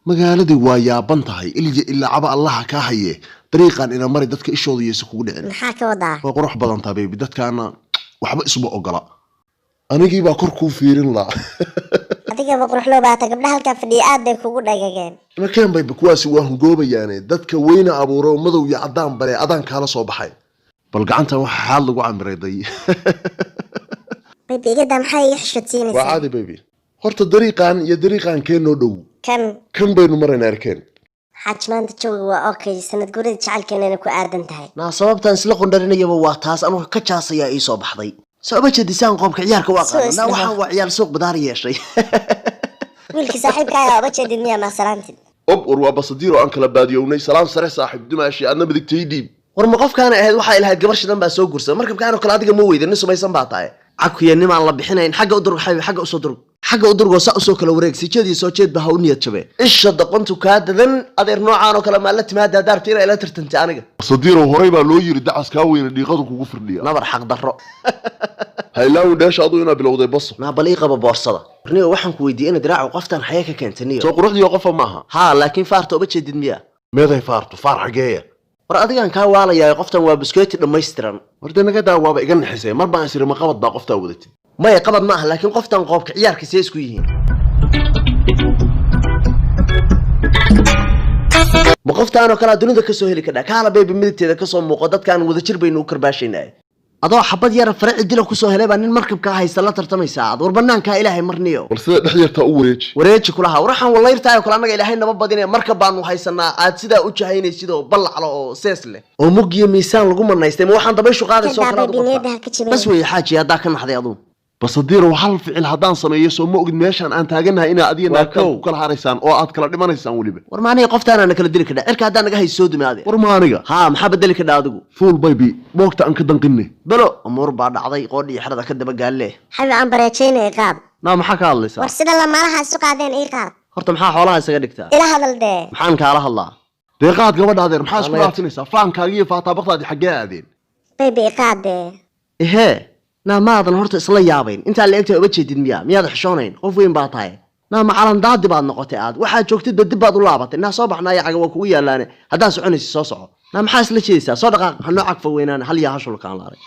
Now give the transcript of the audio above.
magaaladii waa yaaban tahay ilaa caba allaha ka haye dariiqan ina mari dadka ishooda yeeso kugu dhicin maxaa ka wadaa waa qurux badan tahay baby dadkaana waxba isma ogola anigii baa kor ku fiirin la adiga ba qurux loo baata gabdhaha halka fadhiya aad bay kugu dhagageen markaan bay kuwaasi waa hungoobayaan dadka weyna abuuro madow iyo cadaan bare adaan kala soo baxay bal gacanta waxa xaal lagu amreeday baby gada maxay xishootiinaysaa waa caadi baby horta dariiqan keenoo dhow kan baynu marayna arkeen xajmaanta jooga waa okay sanad gurida jacaylkeena ku aadan tahay naa sababtan isla qondarinayaba waa taas anu ka jaasaya ii soo baxday sabab jeedisaan qoobka ciyaarka waa qaadana waxaan waa ciyaar suuq badaar yeeshay wiilka saaxiibkaaga aba jeedin miya ma salaantid waa basadiiro aan kala baadiyownay salaam sare saaxiib dumaashi adna midigtay dhiib war ma qofkaan ahayd waxa ilahay gabar shidan baa soo gursan markabkaan kala adiga ma weydan sumaysan baa tahay cakuya nimaan la bixinayn xagga u durug xabi xagga u soo durug xagga u durug oo soo kala wareeg si jeedii soo jeed baa u niyad jabay isha daqantu ka dadan adeer noocaan oo kala ma la timaada daartiina ila tartantay aniga basadiiro horay baa loo yiri dacas ka weyn dhiiqadu kugu firdhiya nabar xaq darro haylaaw dheesha adu ina bilowday baso ma bal ii qaba boorsada niyo waxaan ku weydiiyay in diraacu qoftan xayaa ka keentaniyo soo quruxdiyo qofa maaha ha laakiin faarto uba jeedid miya meeday faarto faar xageeya war adigan ka waalayaa qoftan waa biskeeti dhameystiran warda naga daawaaba iga naxisay mar baan isir ma qabad baa qofta wadatid ma ay qabad ma aha laakiin qoftan qoobka ciyaarka si isku yihiin ma qoftaan oo kala dunida ka soo heli kadhaa kaala baby midteeda ka soo muuqo dadkan wada jir baynu karbaashaynaa adoo xabad yar farci dilo ku soo helay baa nin markabka haysta la tartamaysa war banaanka ilaahay marniyo war sida dhaxyarta u wareeji kulaha waxaan walayrtaayo kala anaga ilaahay naba badinay marka baanu haysanaa aad sida u jahaynay sidoo balaclo oo sees leh oo mugiyo miisaan lagu manaystay ma waxaan dabayshu qaadayso kala bas way xaaji hadaa ka naxday adu basadiiro hal ficil hadaan sameeyo soo ma ogid meeshan aan taaganahay ina adiga naagta ku kala haraysaan oo aad kala dhimanaysaan waliba war maaniga qoftaan aan kala dili kadhaa cirka hadaan naga hayso dumaade war maaniga ha maxaa bedeli kadhaa adigu full baby moogta aan ka danqinay balo amur baa dhacday qoodhi xirada ka daba gaalle xabi aan bareejeynay qaab maxaa ka hadlaysaa war sida lamaanaha isu qaadeen ii qaad horta maxaa xoolaha isaga dhigtaa ila hadal dee maxaan kaala hadlaa deeqaad gabadha adeer maxaa isku dhaafsinaysaa faankaaga iyo faataabaqdaadi xaggee aadeen baby qaad ehe maadan horta isla yaabayn inta la eegtay uba jeedid miyaad xishoonayn qof weyn baa tahay ma calan daadi baad noqotay aad waxa joogtid dib baad u laabatay soo baxnaa caga waa kugu yaalaane hadaa soconaysi soo soco maxaa isla jeedaysaa soo dhaqaaq xanoo cagfa weynaan hal yaa hashulkaan laaray